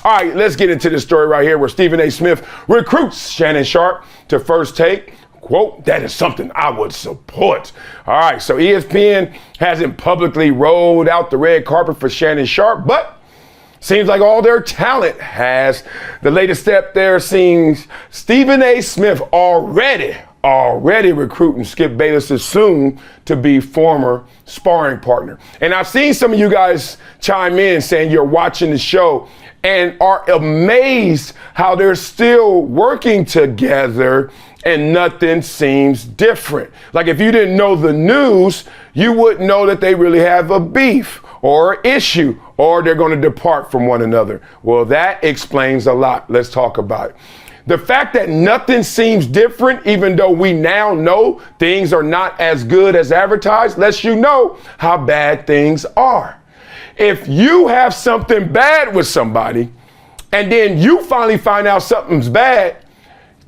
All right, let's get into this story right here where Stephen A. Smith recruits Shannon Sharpe to First Take. Quote, that is something I would support. All right, so ESPN hasn't publicly rolled out the red carpet for Shannon Sharpe, but seems like all their talent has. The latest step there seems Stephen A. Smith already recruiting Skip Bayless's soon-to-be former sparring partner. And I've seen some of you guys chime in saying you're watching the show and are amazed how they're still working together and nothing seems different. Like if you didn't know the news, you wouldn't know that they really have a beef or issue or they're going to depart from one another. Well, that explains a lot. Let's talk about it. The fact that nothing seems different, even though we now know things are not as good as advertised, lets you know how bad things are. If you have something bad with somebody and then you finally find out something's bad,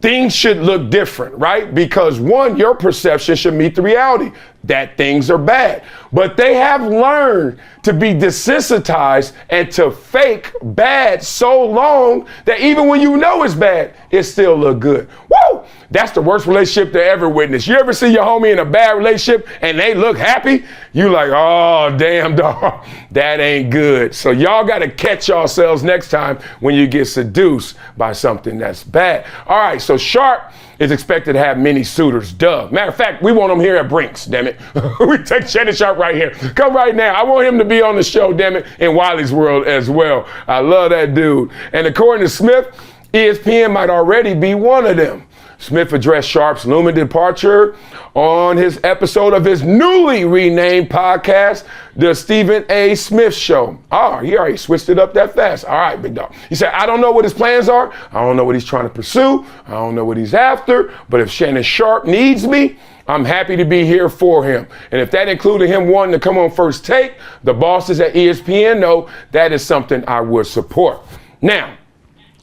things should look different, right? Because one, your perception should meet the reality that things are bad. But they have learned to be desensitized and to fake bad so long that even when you know it's bad, it still look good. Woo! That's the worst relationship to ever witness. You ever see your homie in a bad relationship and they look happy? You like, oh, damn, dog, that ain't good. So y'all got to catch yourselves next time when you get seduced by something that's bad. All right, so Sharpe is expected to have many suitors, duh. Matter of fact, we want him here at Brinks, damn it. We take Shannon Sharpe right here. Come right now. I want him to be on the show, damn it, in Wiley's world as well. I love that dude. And according to Smith, ESPN might already be one of them. Smith addressed Sharpe's looming departure on his episode of his newly renamed podcast, The Stephen A. Smith Show. Oh, he already switched it up that fast. All right, big dog. He said, I don't know what his plans are. I don't know what he's trying to pursue. I don't know what he's after. But if Shannon Sharpe needs me, I'm happy to be here for him. And if that included him wanting to come on First Take, the bosses at ESPN know that is something I would support. Now,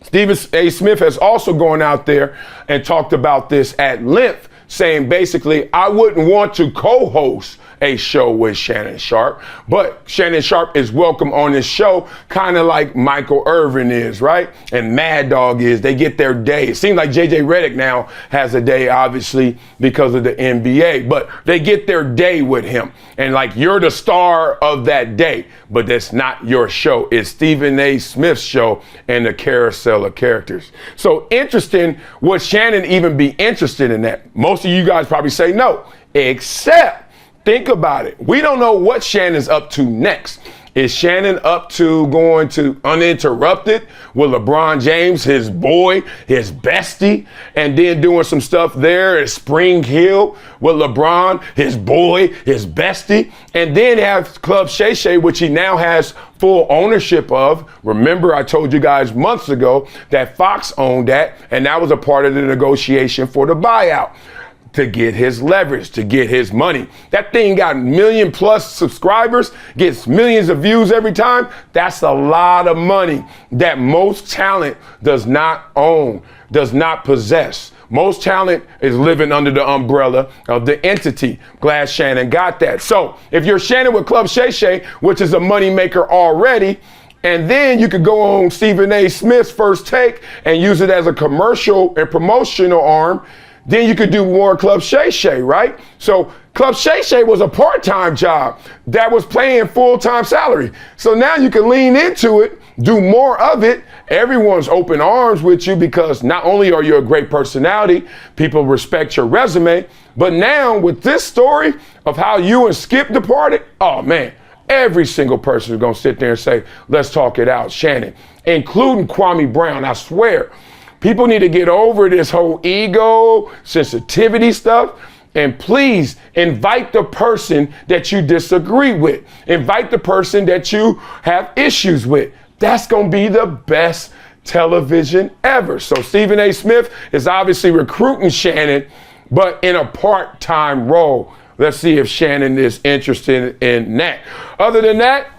Stephen A. Smith has also gone out there and talked about this at length, saying basically, I wouldn't want to co-host a show with Shannon Sharpe, but Shannon Sharpe is welcome on this show, kind of like Michael Irvin is, right? And Mad Dog is. They get their day. It seems like JJ Redick now has a day, obviously, because of the NBA, but they get their day with him. And like, you're the star of that day, but that's not your show. It's Stephen A. Smith's show and the carousel of characters. So interesting, would Shannon even be interested in that? Most of you guys probably say no, except think about it. We don't know what Shannon's up to next. Is Shannon up to going to Uninterrupted with LeBron James, his boy, his bestie, and then doing some stuff there at Spring Hill with LeBron, his boy, his bestie, and then have Club Shay Shay, which he now has full ownership of. Remember, I told you guys months ago that Fox owned that, and that was a part of the negotiation for the buyout, to get his leverage, to get his money. That thing got 1 million+ subscribers, gets millions of views every time. That's a lot of money that most talent does not own, does not possess. Most talent is living under the umbrella of the entity. Glad Shannon got that. So if you're Shannon with Club Shay Shay, which is a moneymaker already, and then you could go on Stephen A. Smith's First Take and use it as a commercial and promotional arm, then you could do more Club Shay Shay, right? So Club Shay Shay was a part-time job that was paying full-time salary. So now you can lean into it, do more of it. Everyone's open arms with you because not only are you a great personality, people respect your resume, but now with this story of how you and Skip departed, oh man, every single person is gonna sit there and say, let's talk it out, Shannon, including Kwame Brown, I swear. People need to get over this whole ego, sensitivity stuff, and please invite the person that you disagree with. Invite the person that you have issues with. That's going to be the best television ever. So Stephen A. Smith is obviously recruiting Shannon, but in a part-time role. Let's see if Shannon is interested in that. Other than that,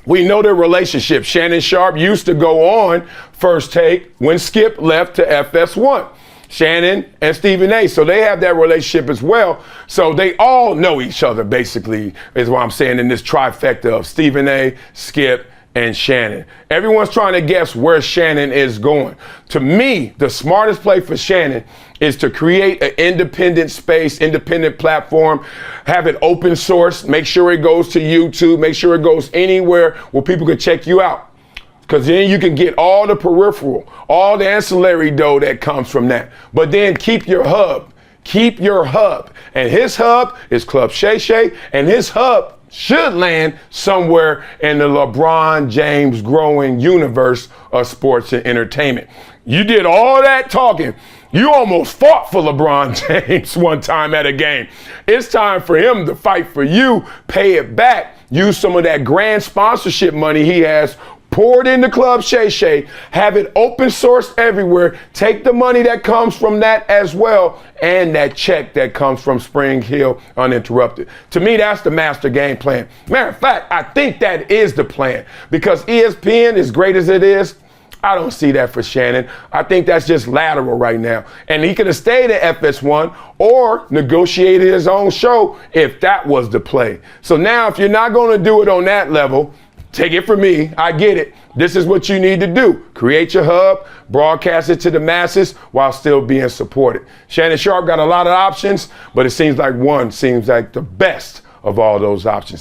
we know their relationship. Shannon Sharpe used to go on First Take when Skip left to FS1. Shannon and Stephen A. So they have that relationship as well. So they all know each other, basically, is what I'm saying in this trifecta of Stephen A., Skip, and Shannon. Everyone's trying to guess where Shannon is going. To me, the smartest play for Shannon is to create an independent space, independent platform, have it open source, make sure it goes to YouTube, make sure it goes anywhere where people can check you out. Because then you can get all the peripheral, all the ancillary dough that comes from that. But then keep your hub. Keep your hub. And his hub is Club Shay Shay, and his hub should land somewhere in the LeBron James growing universe of sports and entertainment. You did all that talking. You almost fought for LeBron James one time at a game. It's time for him to fight for you, pay it back, use some of that grand sponsorship money he has, pour it into Club Shay Shay, have it open source everywhere, take the money that comes from that as well, and that check that comes from Spring Hill Uninterrupted. To me, that's the master game plan. Matter of fact, I think that is the plan, because ESPN, as great as it is, I don't see that for Shannon. I think that's just lateral right now. And he could have stayed at FS1 or negotiated his own show if that was the play. So now if you're not going to do it on that level, take it from me, I get it. This is what you need to do. Create your hub, broadcast it to the masses while still being supported. Shannon Sharpe got a lot of options, but it seems like one seems like the best of all those options.